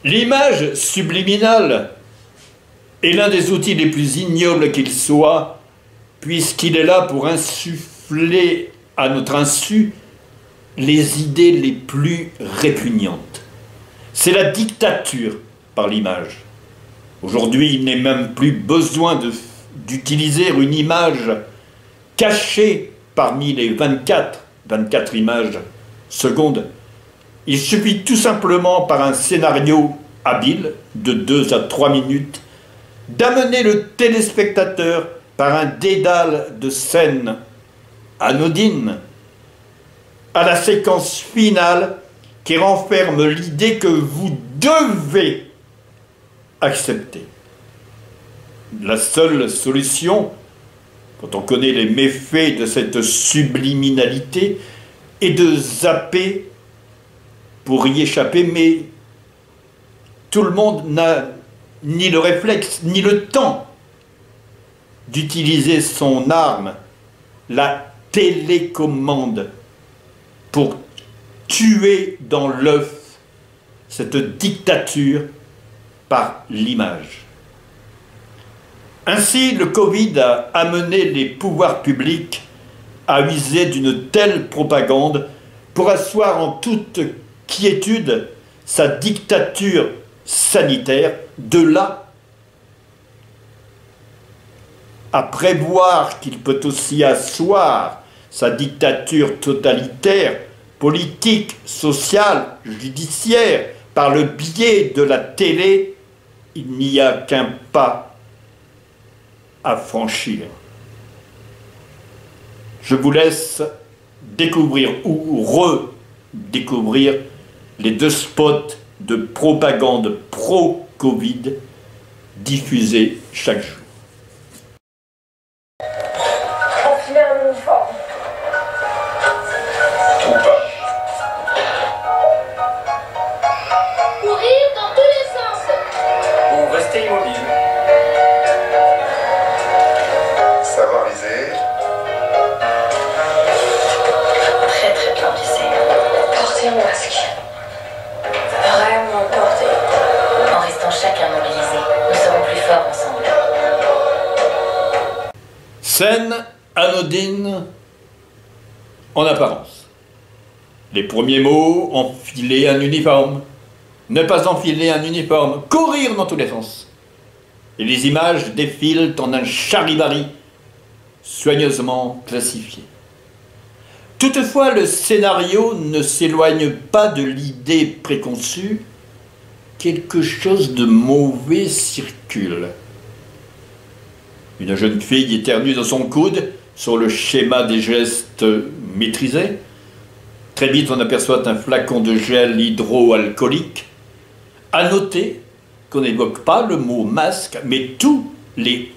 L'image subliminale est l'un des outils les plus ignobles qu'il soit, puisqu'il est là pour insuffler à notre insu les idées les plus répugnantes. C'est la dictature par l'image. Aujourd'hui, il n'est même plus besoin d'utiliser une image cachée parmi les 24 images secondes. Il suffit tout simplement, par un scénario habile de 2 à 3 minutes, d'amener le téléspectateur par un dédale de scènes anodines à la séquence finale qui renferme l'idée que vous devez accepter. La seule solution, quand on connaît les méfaits de cette subliminalité, est de zapper pour y échapper, mais tout le monde n'a ni le réflexe, ni le temps d'utiliser son arme, la télécommande, pour tuer dans l'œuf cette dictature par l'image. Ainsi, le Covid a amené les pouvoirs publics à user d'une telle propagande pour asseoir en toute quiétude sa dictature sanitaire, de là à prévoir qu'il peut aussi asseoir sa dictature totalitaire, politique, sociale, judiciaire, par le biais de la télé, il n'y a qu'un pas à franchir. Je vous laisse découvrir ou redécouvrir les 2 spots de propagande pro-Covid diffusés chaque jour. Enfiler un uniforme. Ou pas. Courir dans tous les sens. Ou rester immobile. Savoir viser. Très très bien visé. Porter un masque. Vraiment porter. En restant chacun mobilisé, nous serons plus forts ensemble. Scène anodine en apparence. Les premiers mots: enfiler un uniforme, ne pas enfiler un uniforme, courir dans tous les sens. Et les images défilent en un charivari soigneusement classifié. Toutefois, le scénario ne s'éloigne pas de l'idée préconçue. Quelque chose de mauvais circule. Une jeune fille éternue dans son coude, sur le schéma des gestes maîtrisés. Très vite, on aperçoit un flacon de gel hydroalcoolique. À noter qu'on n'évoque pas le mot masque, mais tous les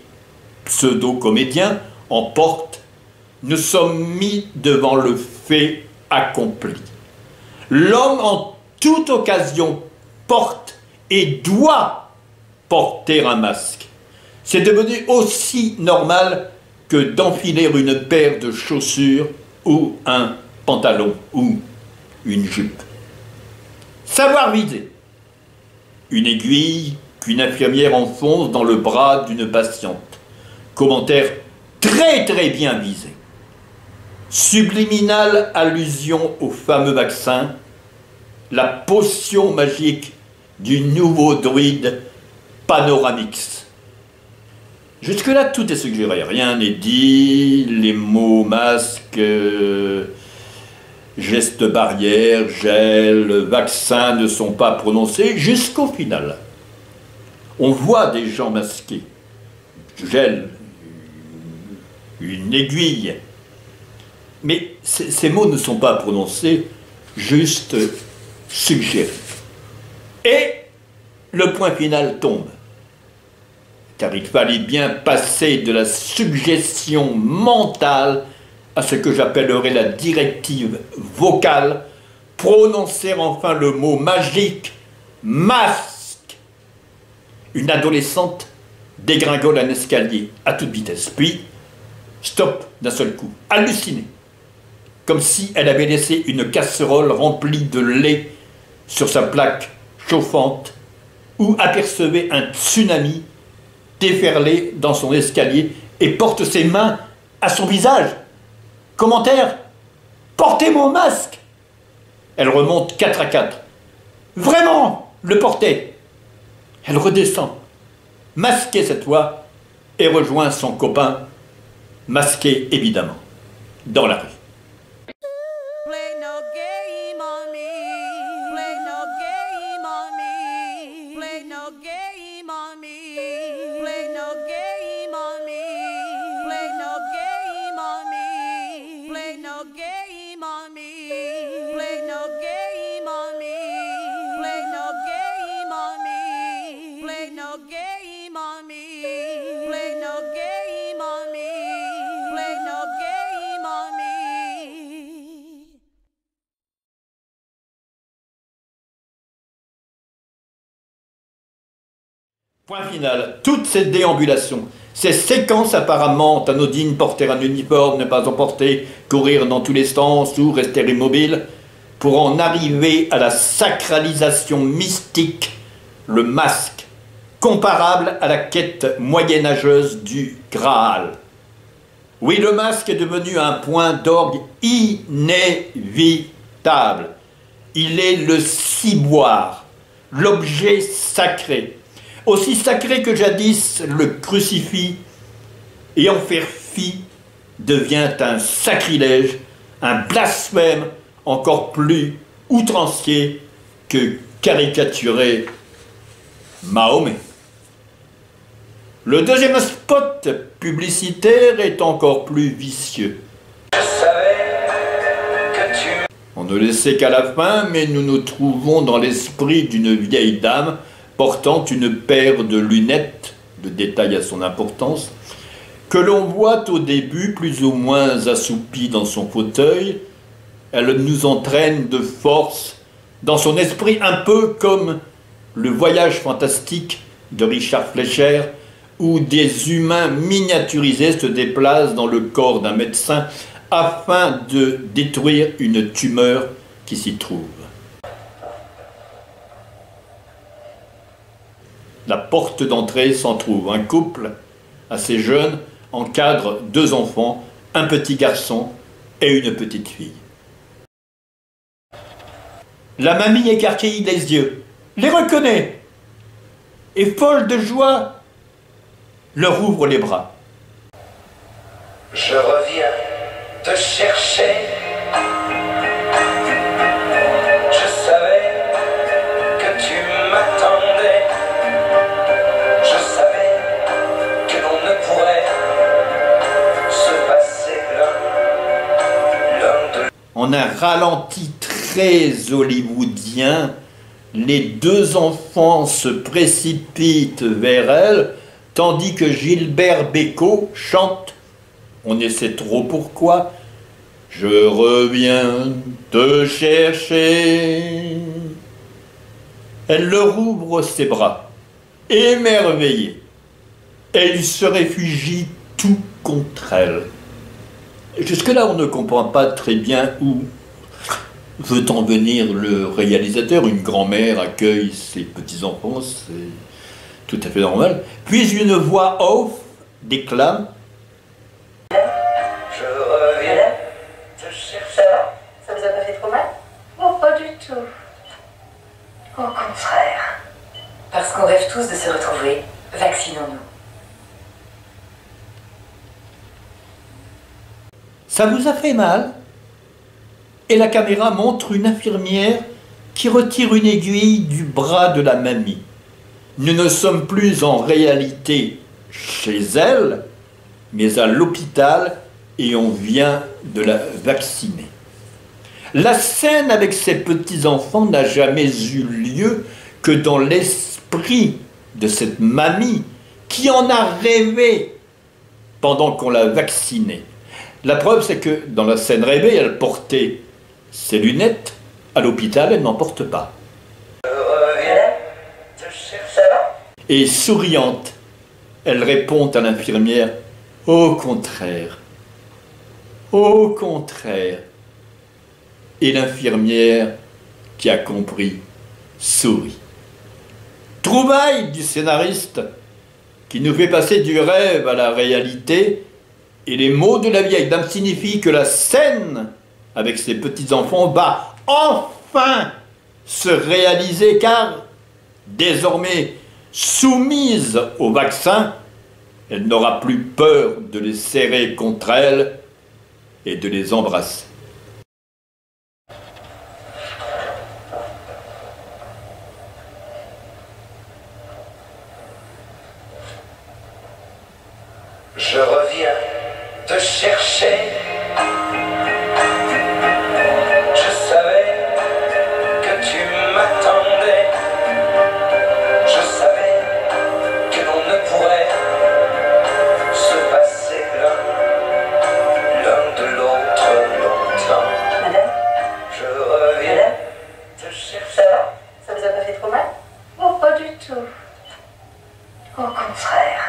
pseudo-comédiens en portent. Nous sommes mis devant le fait accompli. L'homme, en toute occasion, porte et doit porter un masque. C'est devenu aussi normal que d'enfiler une paire de chaussures ou un pantalon ou une jupe. Savoir viser. Une aiguille qu'une infirmière enfonce dans le bras d'une patiente. Commentaire très très bien visé. Subliminale allusion au fameux vaccin, la potion magique du nouveau druide Panoramix. Jusque-là, tout est suggéré, rien n'est dit, les mots masque, gestes barrières, gel, vaccin ne sont pas prononcés jusqu'au final. On voit des gens masqués, gel, une aiguille, mais ces mots ne sont pas prononcés, juste suggérés. Et le point final tombe. Car il fallait bien passer de la suggestion mentale à ce que j'appellerais la directive vocale, prononcer enfin le mot magique « masque ». Une adolescente dégringole un escalier à toute vitesse, puis stop d'un seul coup, hallucinée, comme si elle avait laissé une casserole remplie de lait sur sa plaque chauffante ou apercevez un tsunami déferler dans son escalier et porte ses mains à son visage. Commentaire: portez mon masque. Elle remonte 4 à 4. Vraiment, le porter. Elle redescend, masquée cette fois, et rejoint son copain, masqué évidemment, dans la rue. Play no game on me. Play no game on me. Play no game on me. Play no game on me. Play no game on me. Play no game on me. Play no game on me. Play no game on me. Play no game on me. Play no game on me. Play no game on me. Point final, toute cette déambulation, ces séquences apparemment anodines, porter un uniforme, ne pas en porter, courir dans tous les sens ou rester immobile, pour en arriver à la sacralisation mystique, le masque, comparable à la quête moyenâgeuse du Graal. Oui, le masque est devenu un point d'orgue inévitable. Il est le ciboire, l'objet sacré, aussi sacré que jadis le crucifix, et en faire fi devient un sacrilège, un blasphème encore plus outrancier que caricaturer Mahomet. Le deuxième spot publicitaire est encore plus vicieux. On ne le sait qu'à la fin, mais nous nous trouvons dans l'esprit d'une vieille dame portant une paire de lunettes, le détail a son importance, que l'on voit au début plus ou moins assoupie dans son fauteuil. Elle nous entraîne de force dans son esprit, un peu comme le voyage fantastique de Richard Fleischer, où des humains miniaturisés se déplacent dans le corps d'un médecin afin de détruire une tumeur qui s'y trouve. La porte d'entrée s'en trouve. Un couple assez jeune encadre 2 enfants, un petit garçon et une petite fille. La mamie écarquille les yeux, les reconnaît et, folle de joie, leur ouvre les bras. Je reviens te chercher. Je savais que tu m'attendais. Je savais que l'on ne pourrait se passer l'un de... En un ralenti très hollywoodien, les 2 enfants se précipitent vers elle, tandis que Gilbert Bécaud chante, on ne sait trop pourquoi, « Je reviens te chercher ». Elle leur ouvre ses bras, émerveillée, et il se réfugie tout contre elle. Jusque-là, on ne comprend pas très bien où veut en venir le réalisateur. Une grand-mère accueille ses petits-enfants, c'est tout à fait normal. Puis une voix off déclame. Je reviens te chercher. Ça vous a pas fait trop mal? Oh, pas du tout. Au contraire. Parce qu'on rêve tous de se retrouver, vaccinons-nous. Ça vous a fait mal? Et la caméra montre une infirmière qui retire une aiguille du bras de la mamie. Nous ne sommes plus en réalité chez elle, mais à l'hôpital, et on vient de la vacciner. La scène avec ces petits-enfants n'a jamais eu lieu que dans l'esprit de cette mamie qui en a rêvé pendant qu'on l'a vaccinée. La preuve, c'est que dans la scène rêvée, elle portait ses lunettes, à l'hôpital, elle n'en porte pas. Je reviens te chercher. Et souriante, elle répond à l'infirmière, « Au contraire, au contraire ». Et l'infirmière, qui a compris, sourit. Trouvaille du scénariste qui nous fait passer du rêve à la réalité, et les mots de la vieille dame signifient que la scène avec ses petits-enfants va enfin se réaliser, car désormais soumise au vaccin, elle n'aura plus peur de les serrer contre elle et de les embrasser. Je reviens te chercher. Je savais que tu m'attendais. Je savais que l'on ne pourrait se passer l'un de l'autre longtemps. Madame, Je reviens te ça chercher. va? Ça vous a pas fait trop mal? Oh, pas du tout. Au contraire.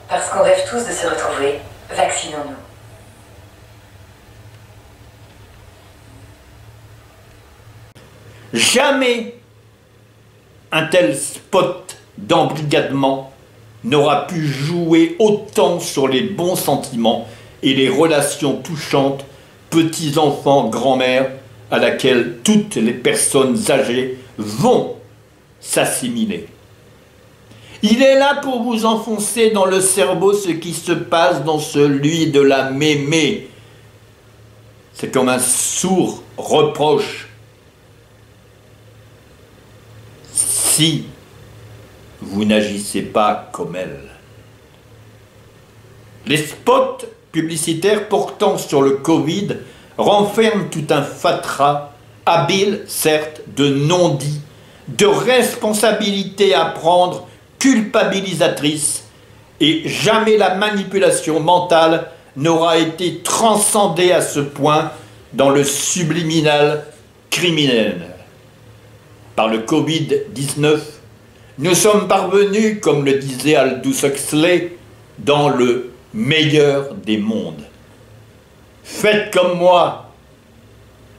Parce qu'on rêve tous de se retrouver, vaccinons-nous. Jamais un tel spot d'embrigadement n'aura pu jouer autant sur les bons sentiments et les relations touchantes petits-enfants, grand-mère, à laquelle toutes les personnes âgées vont s'assimiler. Il est là pour vous enfoncer dans le cerveau ce qui se passe dans celui de la mémé. C'est comme un sourd reproche. Si vous n'agissez pas comme elle. Les spots publicitaires portant sur le Covid renferment tout un fatras, habile certes, de non-dits, de responsabilités à prendre, culpabilisatrice, et jamais la manipulation mentale n'aura été transcendée à ce point dans le subliminal criminel. Par le Covid-19, nous sommes parvenus, comme le disait Aldous Huxley, dans le meilleur des mondes. Faites comme moi.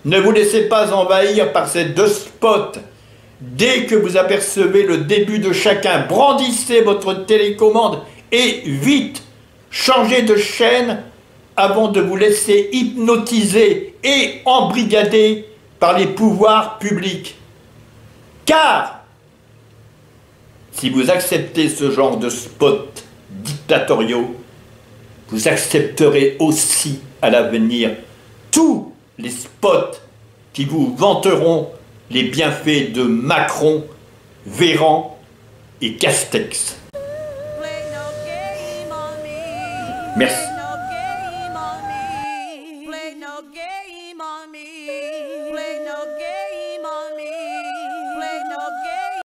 Ne vous laissez pas envahir par ces deux spots. Dès que vous apercevez le début de chacun, brandissez votre télécommande et vite, changez de chaîne avant de vous laisser hypnotiser et embrigader par les pouvoirs publics. Car, si vous acceptez ce genre de spots dictatoriaux, vous accepterez aussi à l'avenir tous les spots qui vous vanteront les bienfaits de Macron, Véran et Castex. Merci. Play no game.